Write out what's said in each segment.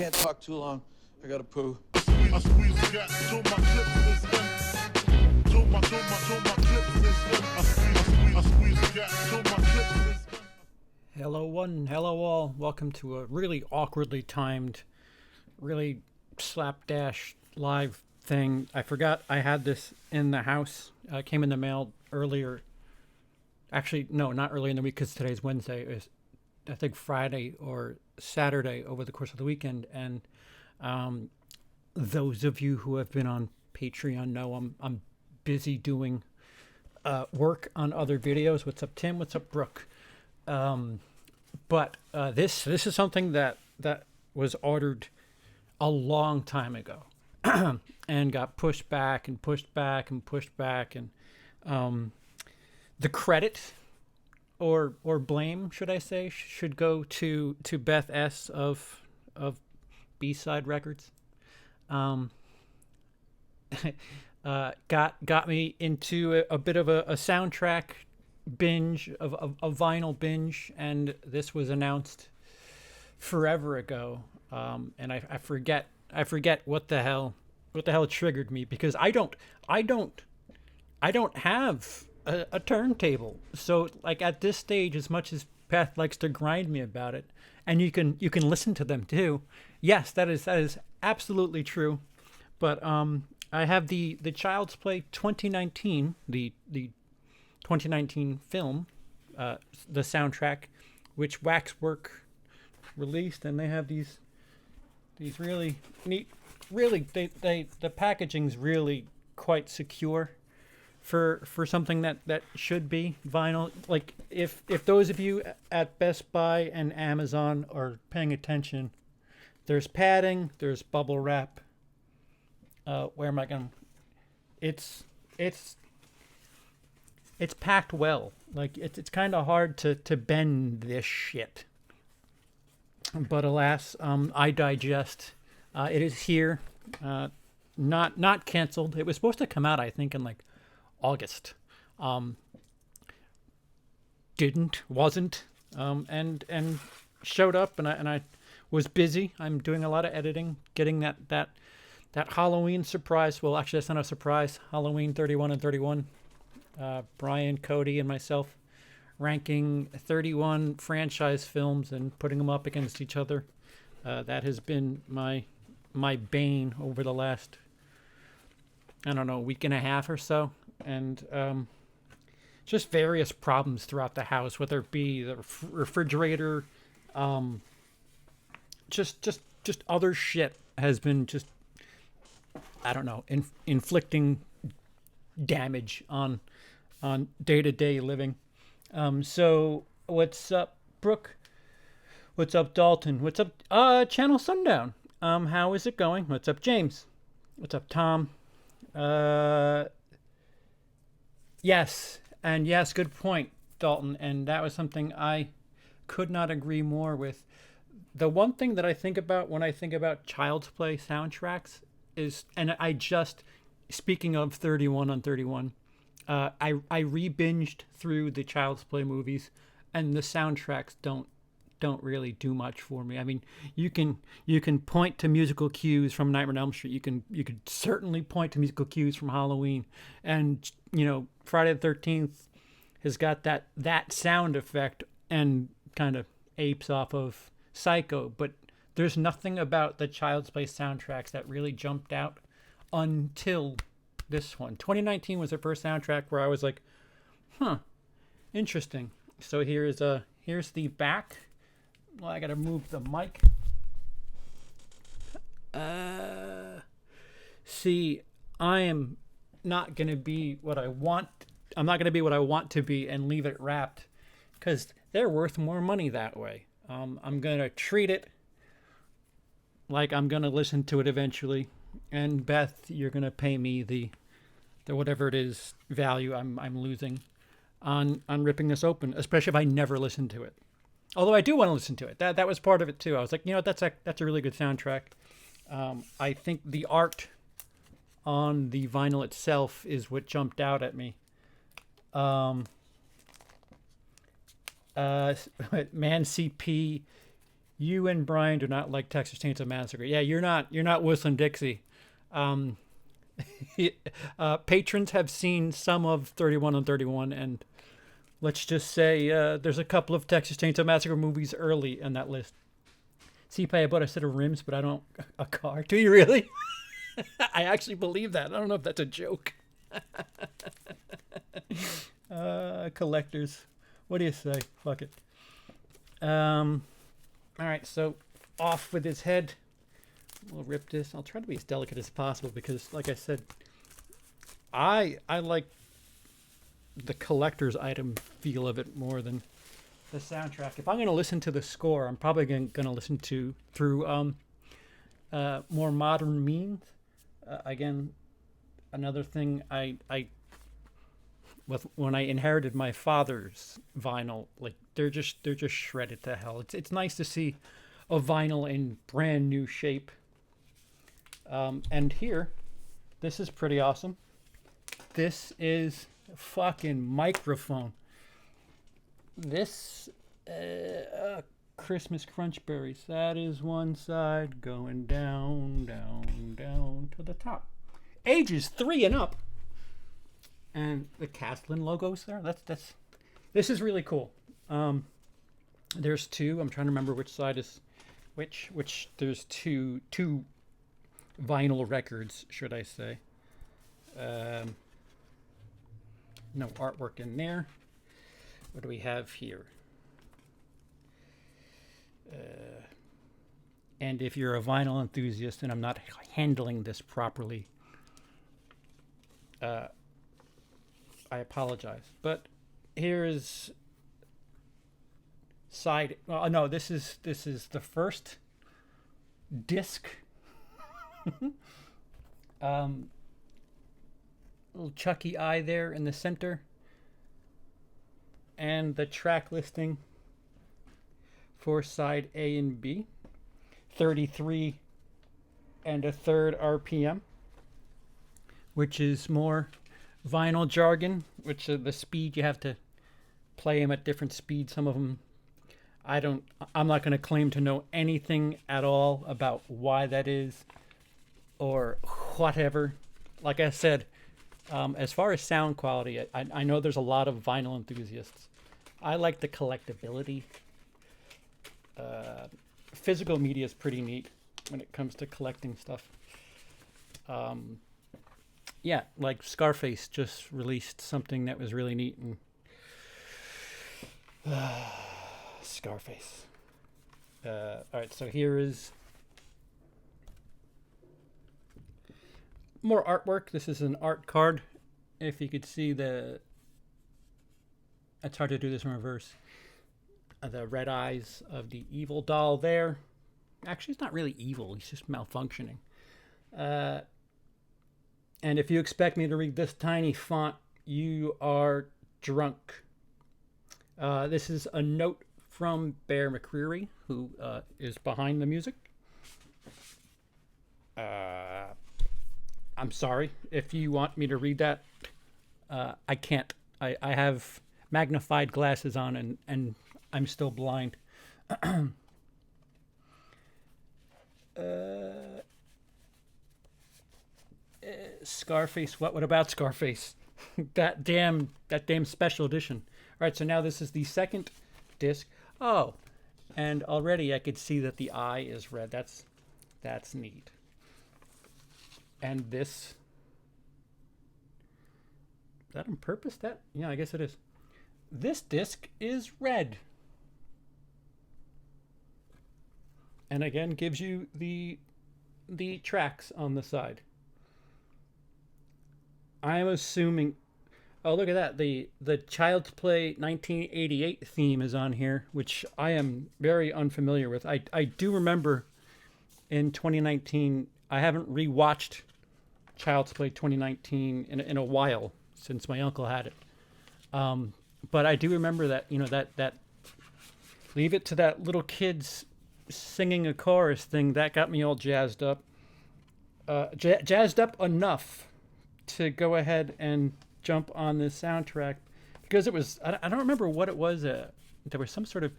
can't talk too long. I gotta poo. Hello one, hello all. Welcome to a really awkwardly timed, really slapdash live thing. I forgot I had this in the house. It came in the mail earlier. Actually, no, not early in the week because today's Wednesday. It was, I think, Friday or Saturday over the course of the weekend. And those of you who have been on Patreon know I'm busy doing work on other videos. What's up, Tim? What's up, Brooke? But this is something that was ordered a long time ago and got pushed back and pushed back and pushed back. And the credit or blame, should I say, should go to Beth S. of B-Side Records. Got me into a bit of a soundtrack binge, of a vinyl binge, and this was announced forever ago. And I forget what the hell triggered me, because I don't have a turntable. So like at this stage, as much as Beth likes to grind me about it, and you can listen to them too. Yes, that is absolutely true. But I have the Child's Play 2019, the 2019 film, the soundtrack, which Waxwork released, and they have these really neat, really the packaging's really quite secure for something that should be vinyl. Like if those of you at Best Buy and Amazon are paying attention, there's padding, there's bubble wrap. Where am I going? It's packed well. Like it's kind of hard to bend this shit. But alas, I digest. It is here. Not canceled. It was supposed to come out, I think, in like August. Wasn't. And showed up, and I was busy. I'm doing a lot of editing, getting that Halloween surprise. Well, actually, that's not a surprise. Halloween 31 and 31. Brian, Cody, and myself ranking 31 franchise films and putting them up against each other. That has been my bane over the last, I don't know, week and a half or so. And just various problems throughout the house, whether it be the refrigerator, just other shit has been just, I don't know, inflicting damage on day-to-day living. So what's up, Brooke? What's up, Dalton? What's up, Channel Sundown? How is it going? What's up, James? What's up, Tom? Yes, good point, Dalton. And that was something I could not agree more with. The one thing that I think about when I think about Child's Play soundtracks is, and I just, speaking of 31 on 31, I re-binged through the Child's Play movies, and the soundtracks don't really do much for me. I mean, you can point to musical cues from Nightmare on Elm Street. You could certainly point to musical cues from Halloween, and Friday the 13th has got that sound effect and kind of apes off of Psycho, but there's nothing about the Child's Play soundtracks that really jumped out until this one. 2019 was the first soundtrack where I was like, interesting. So here's the back. Well, I gotta move the mic. See, I am not gonna be what I want. I'm not gonna be what I want to be and leave it wrapped, because they're worth more money that way. I'm gonna treat it like I'm gonna listen to it eventually, and Beth, you're gonna pay me the whatever it is value I'm losing on ripping this open, especially if I never listen to it. Although I do want to listen to it. That was part of it too. I was like, that's a really good soundtrack. I think the art on the vinyl itself is what jumped out at me. Man CP You and Brian do not like Texas Chainsaw Massacre. Yeah, you're not whistling Dixie. Um, patrons have seen some of 31 on 31, and let's just say there's a couple of Texas Chainsaw Massacre movies early in that list. See, I bought a set of rims, but I don't a car. Do you really? I actually believe that. I don't know if that's a joke. Collectors. What do you say? Fuck it. All right, so off with his head. We'll rip this. I'll try to be as delicate as possible because, like I said, I like the collector's item feel of it more than the soundtrack. If I'm going to listen to the score, I'm probably going to listen to through more modern means. Again, another thing when I inherited my father's vinyl, like they're just shredded to hell. It's nice to see a vinyl in brand new shape. And here, this is pretty awesome. This is a fucking microphone. This Christmas Crunch Berries. That is one side going down, down, down to the top. Ages 3 and up. And the Caslin logo's there. This is really cool. There's two. I'm trying to remember which side is which. There's two vinyl records, should I say? No artwork in there. What do we have here? And if you're a vinyl enthusiast and I'm not handling this properly, I apologize. But here is side. Well, no, this is the first disc. Little Chucky eye there in the center, and the track listing for side A and B. 33 and a third RPM, which is more vinyl jargon, which is the speed. You have to play them at different speeds. Some of them I'm not going to claim to know anything at all about why that is or whatever. Like I said, as far as sound quality, I know there's a lot of vinyl enthusiasts. I like the collectability. Physical media is pretty neat when it comes to collecting stuff. Yeah, like Scarface just released something that was really neat, and Scarface. All right, so here is more artwork. This is an art card. If you could see it's hard to do this in reverse. The red eyes of the evil doll there. Actually, it's not really evil. He's just malfunctioning. And if you expect me to read this tiny font, you are drunk. This is a note from Bear McCreary, who is behind the music. I'm sorry. If you want me to read that, I can't. I have magnified glasses on, and I'm still blind. Scarface. What about Scarface? that damn special edition. All right, so now this is the second disc. Oh, and already I could see that the eye is red. That's neat. And this, is that on purpose? Yeah, I guess it is. This disc is red. And again, gives you the tracks on the side. I'm assuming. Oh, look at that. The Child's Play 1988 theme is on here, which I am very unfamiliar with. I do remember in 2019, I haven't rewatched Child's Play 2019 in a while since my uncle had it. But I do remember that, that leave it to that little kid's singing a chorus thing. That got me all jazzed up. Jazzed up enough to go ahead and jump on this soundtrack because it was, I don't remember what it was. There was some sort of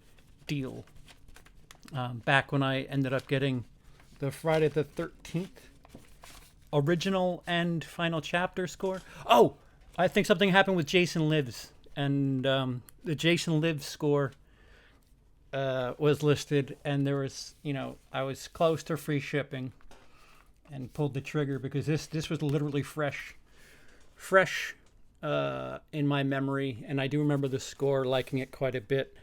deal back when I ended up getting the Friday the 13th original and final chapter score. Oh, I think something happened with Jason Lives, and the Jason Lives score was listed, and there was, I was close to free shipping, and pulled the trigger because this was literally fresh in my memory, and I do remember the score, liking it quite a bit.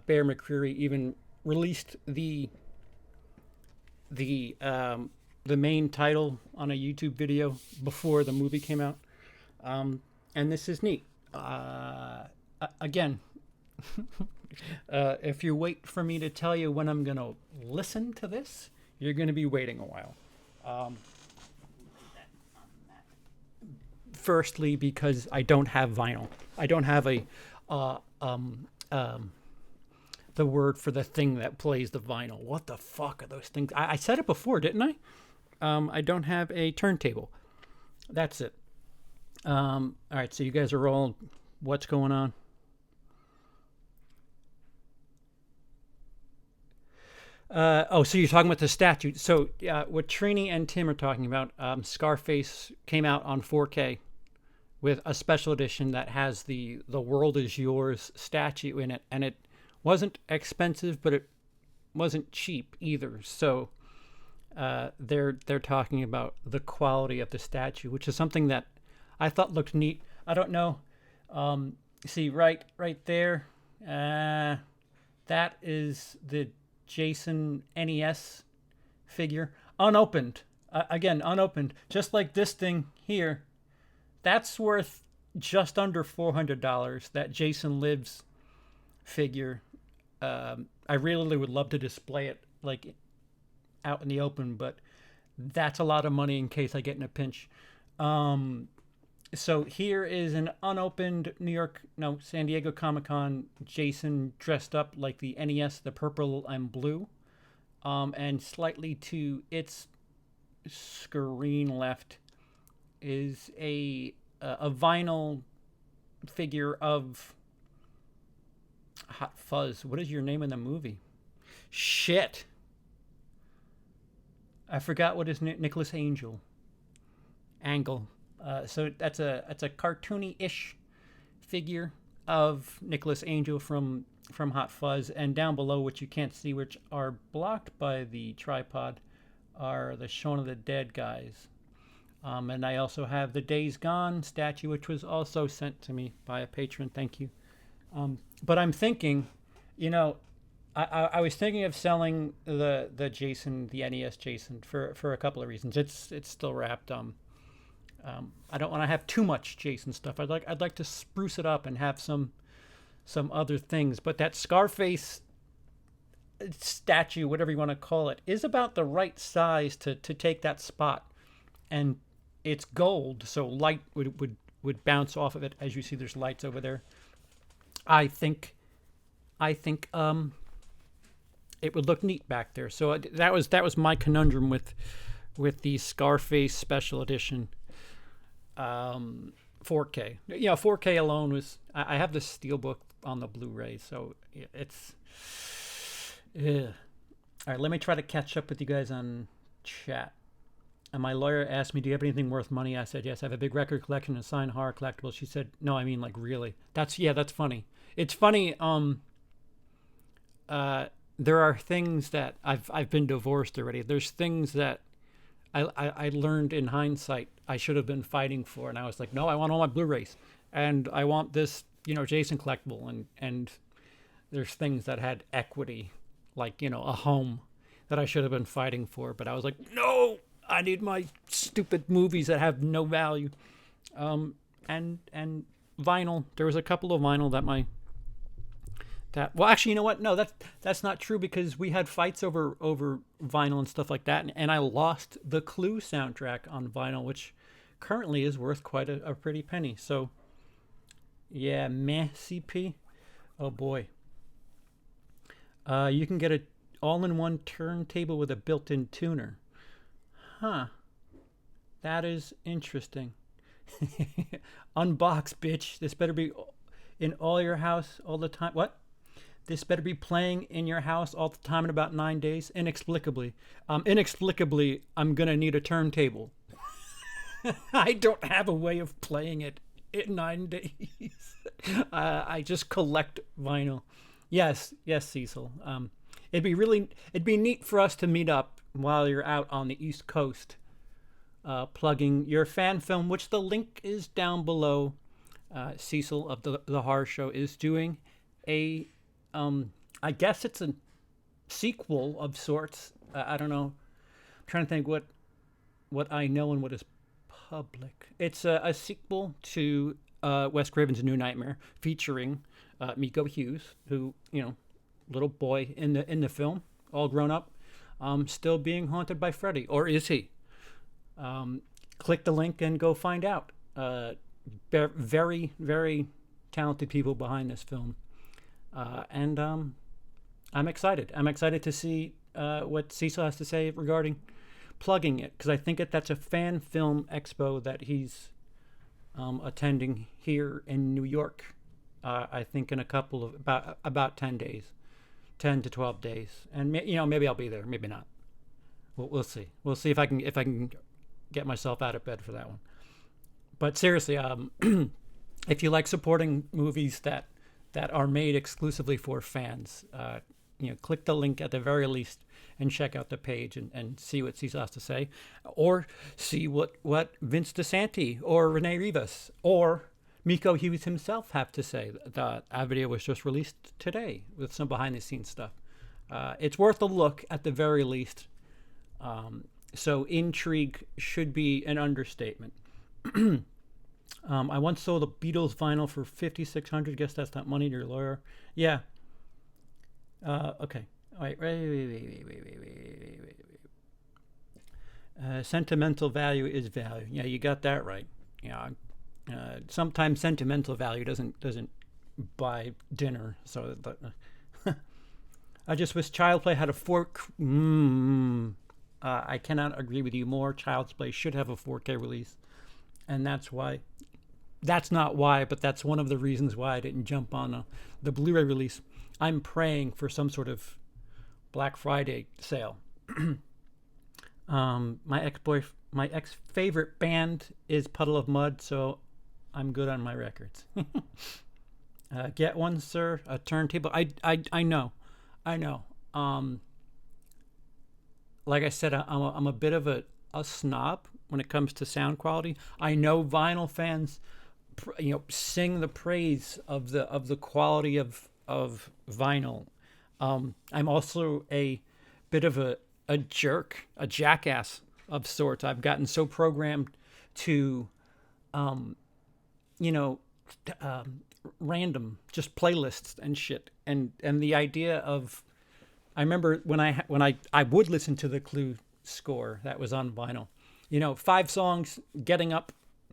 Bear McCreary even released the main title on a YouTube video before the movie came out, and this is neat. Again, if you wait for me to tell you when I'm gonna listen to this, you're gonna be waiting a while. Firstly, because I don't have vinyl. I don't have the word for the thing that plays the vinyl. What the fuck are those things? I said it before, didn't I? I don't have a turntable. That's it. All right, so you guys are all, what's going on? So you're talking about the statue. So what Trini and Tim are talking about, Scarface came out on 4K with a special edition that has the World Is Yours statue in it, and it wasn't expensive, but it wasn't cheap either. So they're talking about the quality of the statue, which is something that I thought looked neat. I don't know. See right there, that is the Jason NES figure, unopened. Again, unopened, just like this thing here. That's worth just under $400. That Jason Lives figure. I really would love to display it like out in the open, but that's a lot of money in case I get in a pinch. So here is an unopened San Diego Comic-Con Jason dressed up like the NES, the purple and blue, and slightly to its screen left is a vinyl figure of Hot Fuzz. What is your name in the movie? Shit. I forgot what his name. Nicholas Angle. So that's a cartoony-ish figure of Nicholas Angel from Hot Fuzz, and down below, which you can't see, which are blocked by the tripod, are the Shaun of the Dead guys. And I also have the Days Gone statue, which was also sent to me by a patron. Thank you. But I'm thinking, I was thinking of selling the Jason, the NES Jason, for a couple of reasons. It's still wrapped. I don't want to have too much Jason stuff. I'd like to spruce it up and have some other things. But that Scarface statue, whatever you want to call it, is about the right size to take that spot. And it's gold, so light would bounce off of it. As you see, there's lights over there. I think it would look neat back there. So that was my conundrum with the Scarface special edition. 4K. 4K alone was. I have the steelbook on the Blu-ray, so it's. All right, let me try to catch up with you guys on chat. And my lawyer asked me, "Do you have anything worth money?" I said, "Yes, I have a big record collection and signed horror collectibles." She said, "No, I mean like really." That's funny. It's funny. There are things that I've been divorced already. There's things that I learned in hindsight I should have been fighting for, and I was like, no, I want all my Blu-rays, and I want this, Jason collectible, and there's things that had equity, like a home, that I should have been fighting for, but I was like, no, I need my stupid movies that have no value, and vinyl. There was a couple of vinyl well, actually, you know what? No, that's not true, because we had fights over vinyl and stuff like that, and I lost the Clue soundtrack on vinyl, which currently is worth quite a pretty penny. So, yeah, meh, CP. Oh boy. You can get a all-in-one turntable with a built-in tuner. Huh. That is interesting. Unbox, bitch. This better be in all your house all the time. What? This better be playing in your house all the time in about 9 days, inexplicably. Inexplicably, I'm gonna need a turntable. I don't have a way of playing it in 9 days. I just collect vinyl. Yes, yes, Cecil. It'd be neat for us to meet up while you're out on the East Coast, plugging your fan film, which the link is down below. Cecil of the Horror Show is doing a, I guess it's a sequel of sorts. I don't know. I'm trying to think what I know and what is public. It's a sequel to Wes Craven's New Nightmare, featuring Miko Hughes, who, little boy in the film, all grown up, still being haunted by Freddy, or is he? Click the link and go find out. Very, very talented people behind this film, and I'm excited. I'm excited to see what Cecil has to say regarding plugging it, because I think that's a fan film expo that he's attending here in New York. I think in a couple of about 10 days, 10 to 12 days, and maybe I'll be there, maybe not. We'll see. We'll see if I can get myself out of bed for that one. But seriously, if you like supporting movies that are made exclusively for fans, click the link at the very least and check out the page and see what Cecil has to say, or see what Vince DeSanti or Renee Rivas or Miko Hughes himself have to say. The video was just released today with some behind the scenes stuff. It's worth a look at the very least. So intrigue should be an understatement. I once sold a Beatles vinyl for $5,600. Guess that's not money to your lawyer. Yeah. Okay. Wait. Sentimental value is value. Yeah, you got that right. Yeah. Sometimes sentimental value doesn't buy dinner. So I just wish Child's Play had a fork. I cannot agree with you more. Child's Play should have a 4K release, and that's why. That's not why, but that's one of the reasons why I didn't jump on the Blu-ray release. I'm praying for some sort of Black Friday sale. My ex-favorite band is Puddle of Mudd, so I'm good on my records. Get one, sir. A turntable. I know. Like I said, I'm a bit of a snob when it comes to sound quality. I know vinyl fans, sing the praise of the quality of vinyl. I'm also a bit of a jerk, a jackass of sorts. I've gotten so programmed to, random just playlists and shit, and the idea of, I remember when I would listen to the Clue score that was on vinyl, 5 songs, getting up,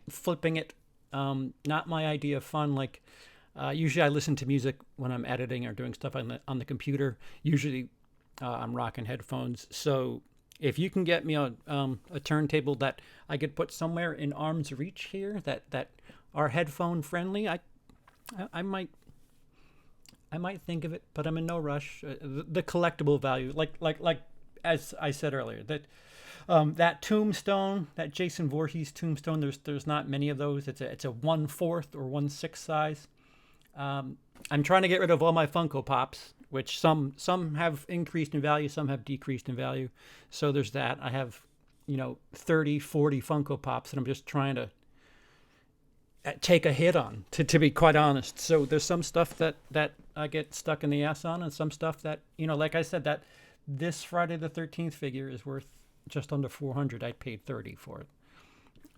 flipping it. Not my idea of fun. Like, usually I listen to music when I'm editing or doing stuff on the computer. Usually I'm rocking headphones. So if you can get me a turntable that I could put somewhere in arm's reach here that are headphone friendly, I might think of it, but I'm in no rush. The collectible value, like as I said earlier, that tombstone, that Jason Voorhees tombstone, there's not many of those. It's a 1/4 or 1/6 size. I'm trying to get rid of all my Funko Pops, which some have increased in value, some have decreased in value. So there's that. I have 30, 40 Funko Pops that I'm just trying to take a hit on, to be quite honest. So there's some stuff that I get stuck in the ass on, and some stuff that, like I said, that this Friday the 13th figure is worth just under $400. I paid $30 for it.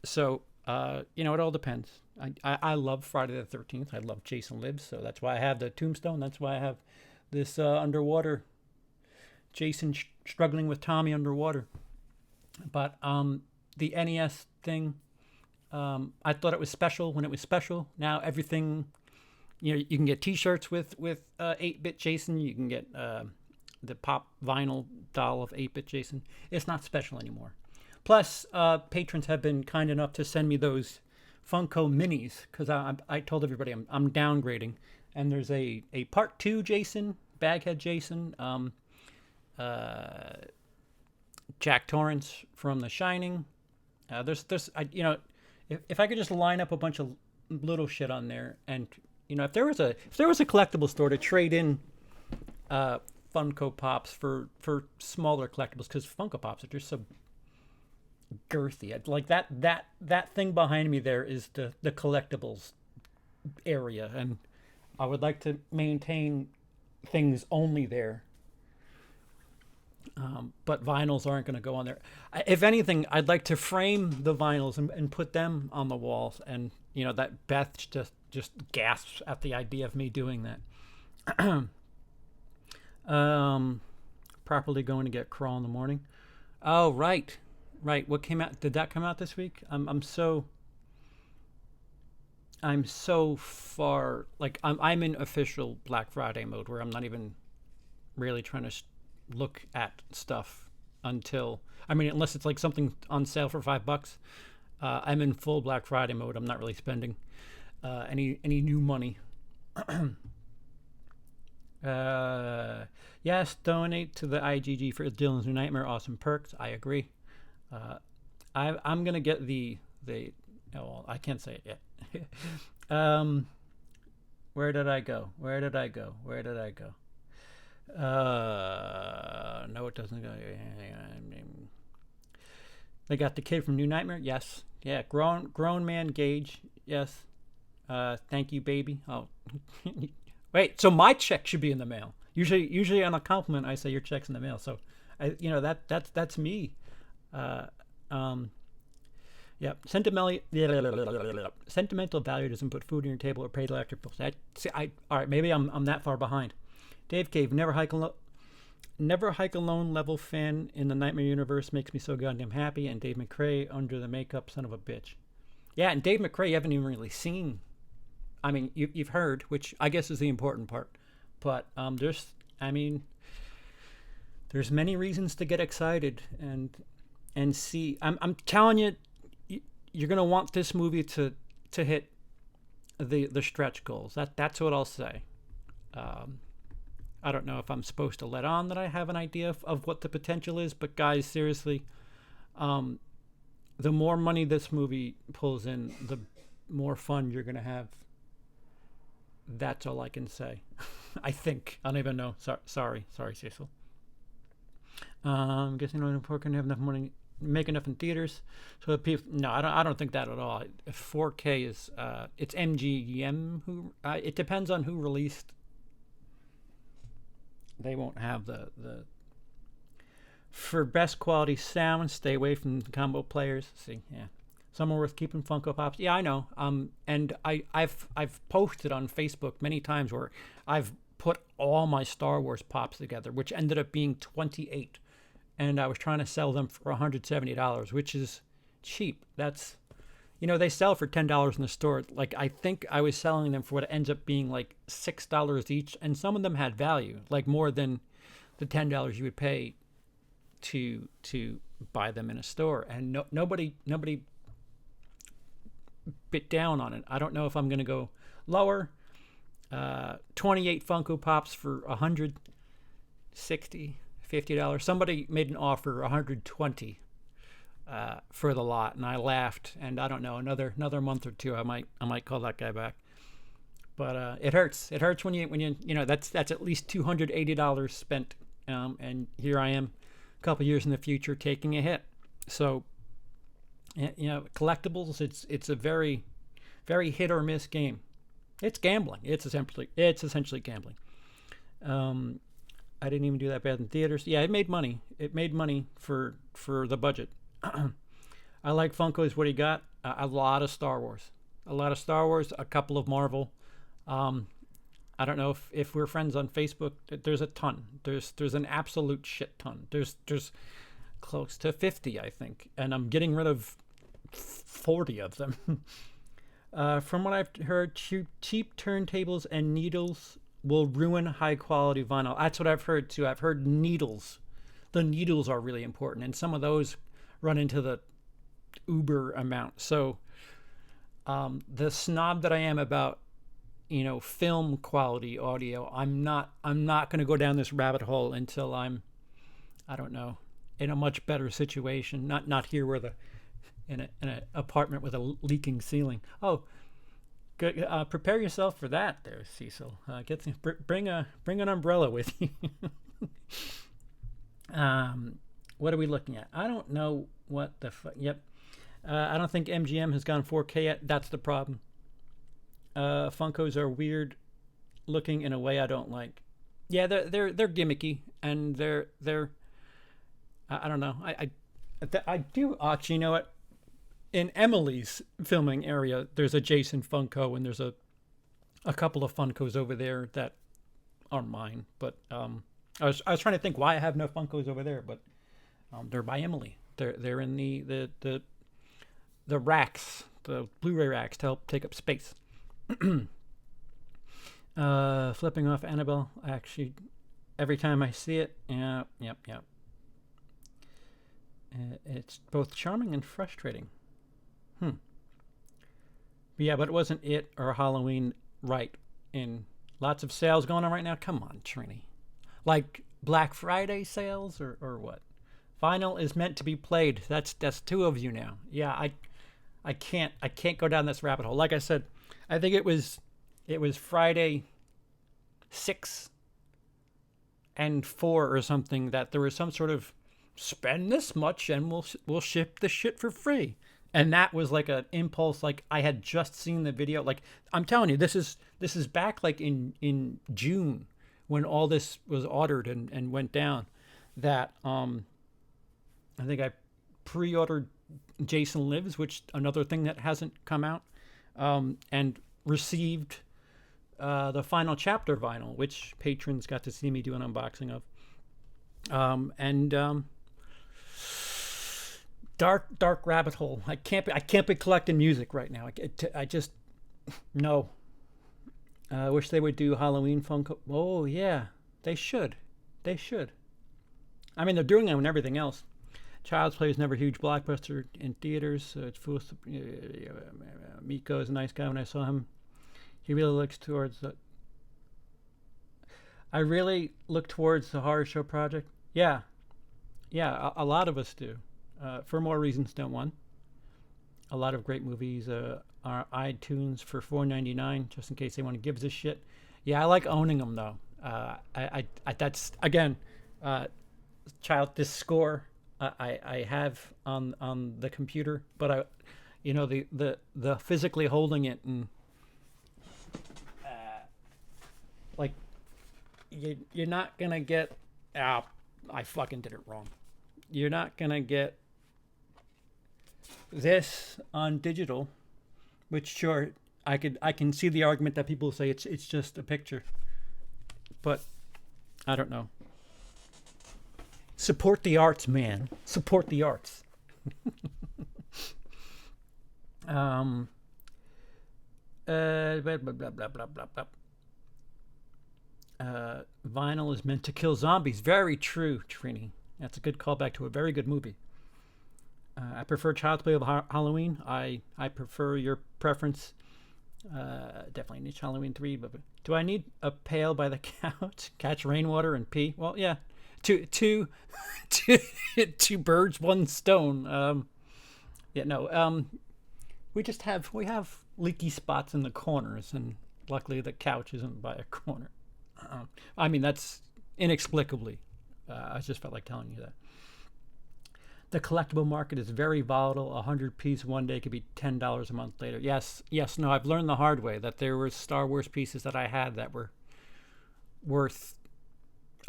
So, it all depends. I love Friday the 13th. I love Jason Lives. So that's why I have the tombstone. That's why I have this underwater Jason struggling with Tommy underwater. But the NES thing, I thought it was special when it was special. Now everything, you can get T-shirts with 8-bit Jason. You can get the pop vinyl doll of 8-bit Jason. It's not special anymore. Plus, patrons have been kind enough to send me those Funko minis, because I told everybody I'm downgrading, and there's a part 2 Jason Baghead Jason, Jack Torrance from The Shining. If I could just line up a bunch of little shit on there, and if there was a collectible store to trade in Funko Pops for smaller collectibles, because Funko Pops are just so girthy. Like that thing behind me there is the collectibles area, and I would like to maintain things only there. But vinyls aren't going to go on there. If anything, I'd like to frame the vinyls and put them on the walls. And that Beth just gasps at the idea of me doing that. Properly going to get Crawl in the morning. Oh, right. What came out? Did that come out this week? I'm so far, like I'm in official Black Friday mode where I'm not even really trying to look at stuff unless it's like something on sale for $5. I'm in full Black Friday mode. I'm not really spending any new money. Yes, donate to the IGG for Dylan's New Nightmare. Awesome perks. I agree. I'm gonna get the I can't say it yet. Where did I go? No, it doesn't go. They got the kid from New Nightmare. Yes. Yeah. Grown man Gage. Yes. Thank you, baby. Oh, wait. So my check should be in the mail. Usually on a compliment, I say your check's in the mail. So, that's me. Yeah. Sentimental value doesn't put food on your table or pay the electric bills. All right. Maybe I'm that far behind. Dave Cave, never hike alone level fan in the Nightmare universe, makes me so goddamn happy. And Dave McCrae, under the makeup, son of a bitch. Yeah, and Dave McCrae, you haven't even really seen. I mean, you've heard, which I guess is the important part. But there's many reasons to get excited and see. I'm telling you, you're gonna want this movie to hit the stretch goals. That's what I'll say. I don't know if I'm supposed to let on that I have an idea of what the potential is, but guys, seriously, the more money this movie pulls in, the more fun you're gonna have. That's all I can say. I think. I don't even know. Sorry, Cecil. I'm guessing no poor can have enough money, make enough in theaters, so that people. No, I don't think that at all. 4K is it's MGM who. It depends on who released. They won't have the for best quality sound. Stay away from combo players. See, yeah, some are worth keeping. Funko Pops. Yeah, I know. And I've posted on Facebook many times where I've put all my Star Wars Pops together, which ended up being 28, and I was trying to sell them for $170, which is cheap. That's, they sell for $10 in the store. Like, I think I was selling them for what ends up being like $6 each, and some of them had value, like more than the $10 you would pay to buy them in a store. And nobody bit down on it. I don't know if I'm going to go lower. 28 Funko Pops for $160, $50. Somebody made an offer $120 for the lot, and I laughed. And I don't know, another month or two, I might call that guy back. But it hurts. It hurts when you that's at least $280 spent. And here I am, a couple years in the future, taking a hit. So, collectibles, it's a very, very hit or miss game. It's gambling. It's essentially gambling. I didn't even do that bad in theaters. Yeah, it made money. It made money for the budget. I like Funkos. What do you got? A lot of Star Wars. A couple of Marvel. I don't know if we're friends on Facebook. There's a ton. There's an absolute shit ton. There's close to 50, I think, and I'm getting rid of 40 of them. From what I've heard, cheap turntables and needles will ruin high quality vinyl. That's what I've heard too. I've heard needles. The needles are really important, and some of those run into the uber amount. So the snob that I am about you know, film quality audio. I'm not going to go down this rabbit hole until I don't know, in a much better situation. Not here where in an apartment with a leaking ceiling. Oh, good. Prepare yourself for that, there, Cecil. Bring an umbrella with you. What are we looking at? I don't know what the fuck. Yep. I don't think MGM has gone 4K yet. That's the problem. Funkos are weird looking in a way I don't like. Yeah, they're gimmicky, and they're I don't know. I do actually, you know what? In Emily's filming area, there's a Jason Funko, and there's a couple of Funkos over there that are mine. But I was trying to think why I have no Funkos over there, but they're by Emily. They're in the racks, the Blu-ray racks, to help take up space. Flipping off Annabelle. Actually, every time I see it, yep. It's both charming and frustrating. Yeah, but it wasn't it or Halloween right. In lots of sales going on right now. Come on, Trini. Like Black Friday sales or what? Vinyl is meant to be played. That's two of you now. Yeah, I can't go down this rabbit hole. Like I said, I think it was Friday 6 and 4 or something that there was some sort of spend this much and we'll ship the shit for free. And that was like an impulse. Like I had just seen the video. Like I'm telling you, this is back like in June when all this was ordered and went down. That I think I pre-ordered Jason Lives, which another thing that hasn't come out, and received the final chapter vinyl, which patrons got to see me do an unboxing of. Dark rabbit hole. I can't be collecting music right now. I just no. I wish they would do Halloween Funko. Oh yeah, they should. I mean, they're doing them and everything else. Child's Play is never a huge blockbuster in theaters, so it's foolish. Miko is a nice guy. When I saw him, he really looks towards the. I really look towards the horror show project. Yeah, a lot of us do. For more reasons than one. A lot of great movies are iTunes for $4.99, just in case anyone gives a shit. Yeah, I like owning them though. I that's again, this score I have on the computer, but the physically holding it and like you're not gonna get. I fucking did it wrong. You're not gonna get this on digital, which sure I can see the argument that people say it's just a picture, but I don't know. Support the arts, man. Support the arts. Blah, blah, blah, blah, blah, blah. Vinyl is meant to kill zombies. Very true, Trini. That's a good callback to a very good movie. I prefer Child's Play over Halloween. I prefer your preference. Definitely need Halloween 3. But do I need a pail by the couch? Catch rainwater and pee? Well, yeah. Two birds, one stone. Yeah, no. We have leaky spots in the corners, and luckily the couch isn't by a corner. I mean, that's inexplicably. I just felt like telling you that. The collectible market is very volatile. 100 piece one day could be $10 a month later. Yes. No, I've learned the hard way that there were Star Wars pieces that I had that were worth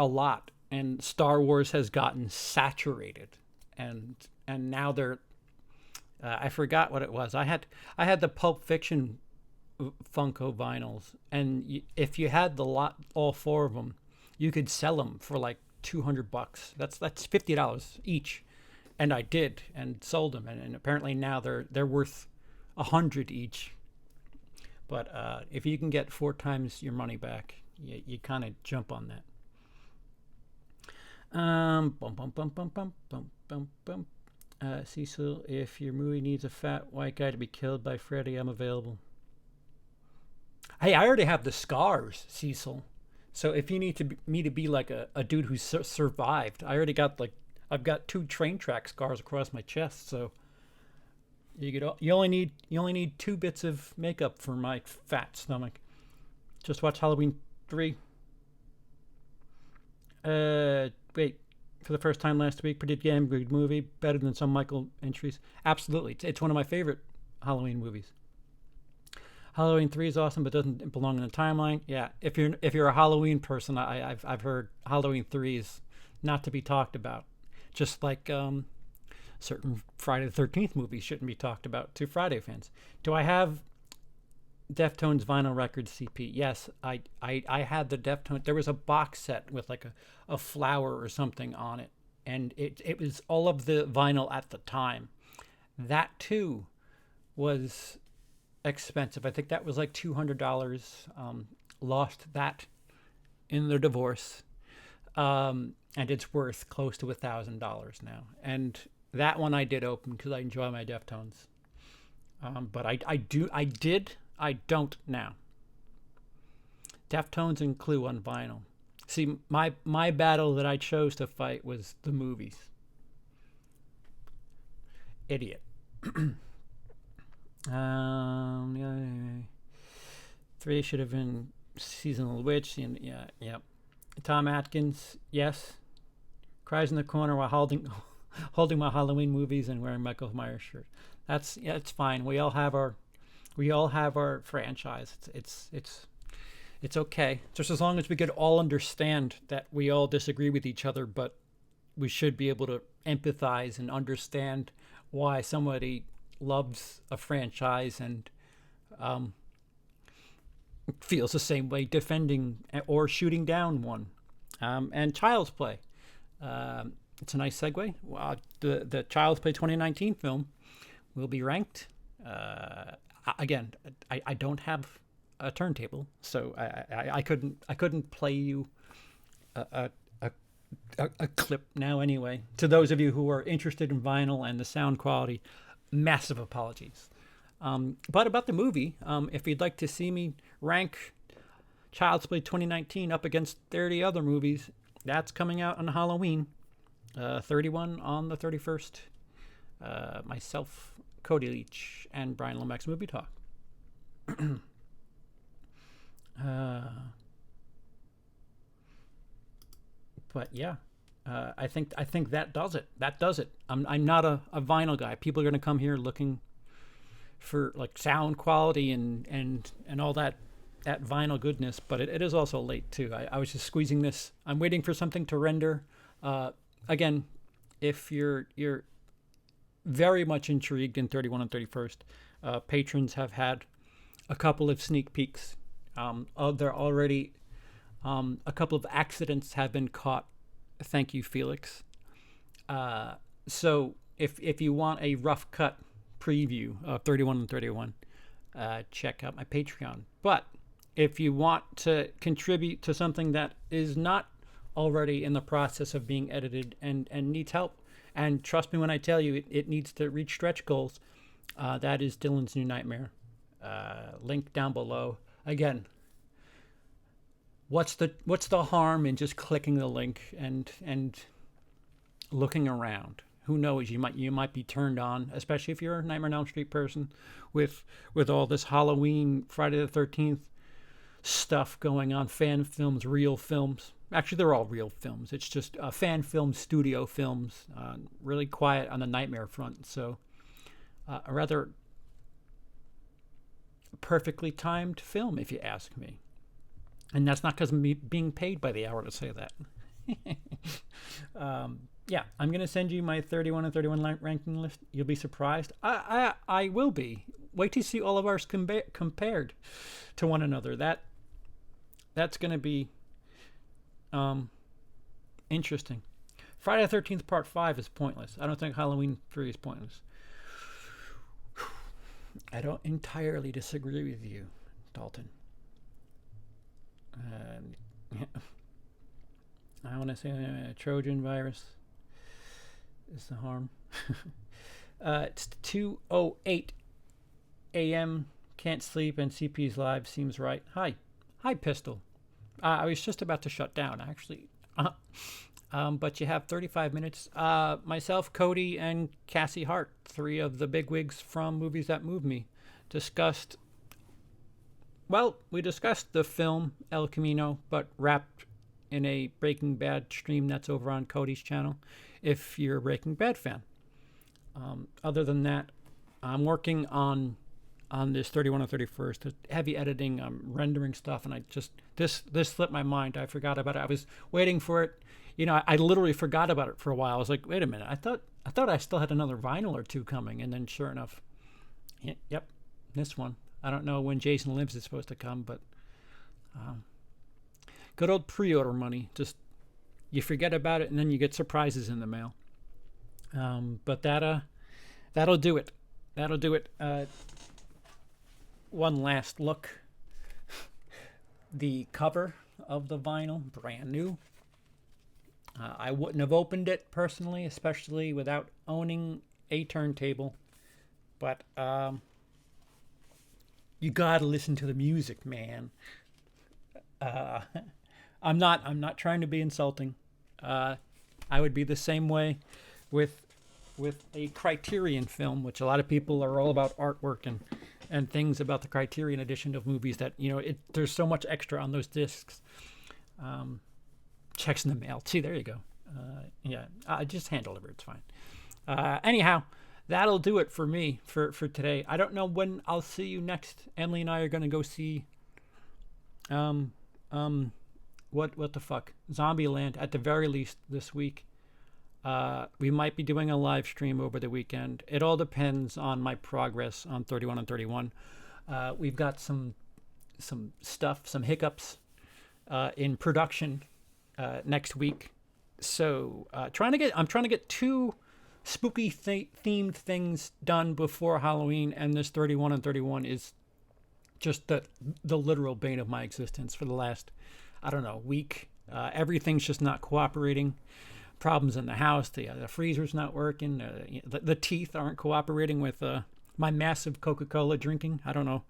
a lot, and Star Wars has gotten saturated, and now they're. I forgot what it was. I had the Pulp Fiction Funko vinyls, and if you had the lot, all 4 of them, you could sell them for like $200. That's $50 each, and I did and sold them, and apparently now they're worth $100 each. But if you can get 4 times your money back, you kind of jump on that. Cecil, if your movie needs a fat white guy to be killed by Freddy, I'm available. Hey, I already have the scars, Cecil. So if you need me to be like a dude who survived, I already got like I've got 2 train track scars across my chest. So you only need 2 bits of makeup for my fat stomach. Just watch Halloween 3. Wait. For the first time last week, pretty damn good movie, better than some Michael entries. Absolutely, it's one of my favorite Halloween movies. Halloween 3 is awesome, but doesn't belong in the timeline. Yeah, if you're a Halloween person, I've heard Halloween 3 is not to be talked about. Just like certain Friday the 13th movies shouldn't be talked about to Friday fans. Do I have Deftones vinyl record CP? Yes, I had the Deftones. There was a box set with like a flower or something on it, and it was all of the vinyl at the time. That too was expensive. I think that was like $200. Lost that in the divorce, and it's worth close to $1,000 now. And that one I did open because I enjoy my Deftones. But I don't now. Deftones and Clue on vinyl. See, my battle that I chose to fight was the movies. Idiot. Yeah. 3 should have been Seasonal Witch. And yeah. Tom Atkins, yes. Cries in the corner while holding my Halloween movies and wearing Michael Myers shirt. It's fine. We all have our franchise. It's okay. Just as long as we could all understand that we all disagree with each other, but we should be able to empathize and understand why somebody loves a franchise and feels the same way defending or shooting down one. And Child's Play. It's a nice segue. The Child's Play 2019 film will be ranked. Again, I don't have a turntable, so I couldn't play you a clip now anyway. To those of you who are interested in vinyl and the sound quality, massive apologies. But about the movie, if you'd like to see me rank Child's Play 2019 up against 30 other movies, that's coming out on Halloween, 31 on the 31st. Myself, Cody Leach, and Brian Lomax Movie Talk. But yeah, I think that does it. That does it. I'm not a vinyl guy. People are gonna come here looking for like sound quality and all that vinyl goodness. But it is also late too. I was just squeezing this. I'm waiting for something to render. Again, if you're very much intrigued in 31 and 31st, patrons have had a couple of sneak peeks. They're already a couple of accidents have been caught. Thank you, Felix. So if you want a rough cut preview of 31 and 31, check out my Patreon. But if you want to contribute to something that is not already in the process of being edited and needs help, and trust me when I tell you it needs to reach stretch goals, that is Dylan's New Nightmare. Link down below. Again, what's the harm in just clicking the link and looking around? Who knows? You might be turned on, especially if you're a Nightmare on Elm Street person, with all this Halloween, Friday the 13th stuff going on. Fan films, real films. Actually, they're all real films. It's just fan films, studio films. Really quiet on the Nightmare front. So a rather perfectly timed film, if you ask me. And that's not because I'm being paid by the hour to say that. Yeah, I'm going to send you my 31 and 31 ranking list. You'll be surprised. I will be. Wait till you see all of ours compared to one another. That's going to be interesting. Friday the 13th Part 5 is pointless. I don't think Halloween 3 is pointless. I don't entirely disagree with you, Dalton. I want to say Trojan virus is the harm. It's 2:08 a.m. Can't sleep and CP's live seems right. Hi. Hi, Pistol. I was just about to shut down, actually. But you have 35 minutes. Myself, Cody, and Cassie Hart, three of the bigwigs from Movies That Move Me, we discussed the film El Camino, but wrapped in a Breaking Bad stream that's over on Cody's channel, if you're a Breaking Bad fan. Other than that, I'm working on this 31 and 31st, heavy editing, rendering stuff, and this slipped my mind. I forgot about it. I was waiting for it. I literally forgot about it for a while. I was like, wait a minute, I thought I still had another vinyl or two coming, and then sure enough, yep, this one. I don't know when Jason Lives is supposed to come, but good old pre-order money. Just you forget about it, and then you get surprises in the mail. But that'll do it. That'll do it. One last look. The cover of the vinyl, brand new. I wouldn't have opened it personally, especially without owning a turntable. But you gotta listen to the music, man. I'm not trying to be insulting. I would be the same way with a Criterion film, which a lot of people are all about artwork and things about the Criterion edition of movies that, there's so much extra on those discs. Checks in the mail. See, there you go. Just hand deliver. It's fine. Anyhow, that'll do it for me for today. I don't know when I'll see you next. Emily and I are going to go see what the fuck? Zombieland at the very least this week. We might be doing a live stream over the weekend. It all depends on my progress on 31 and 31. We've got some stuff, some hiccups in production next week. So I'm trying to get two spooky themed things done before Halloween, and this 31 and 31 is just the literal bane of my existence for the last, I don't know, week. Everything's just not cooperating. Problems in the house. The freezer's not working. The teeth aren't cooperating with my massive Coca-Cola drinking. I don't know.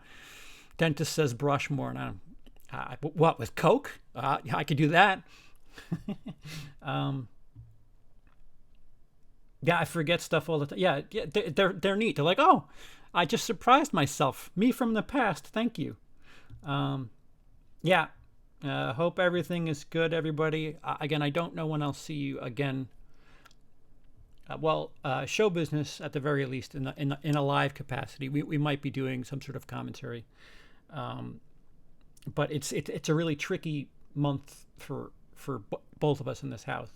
Dentist says brush more, and what with Coke? I could do that. I forget stuff all the time. Yeah, they're neat. They're like, oh, I just surprised myself. Me from the past. Thank you. Hope everything is good, everybody. Again, I don't know when I'll see you again. Show business at the very least in a live capacity. We might be doing some sort of commentary, but it's a really tricky month for both of us in this house.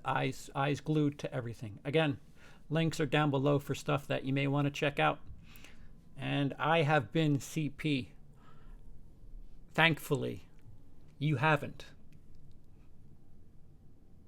Eyes glued to everything. Again, links are down below for stuff that you may want to check out. And I have been CP. Thankfully, you haven't.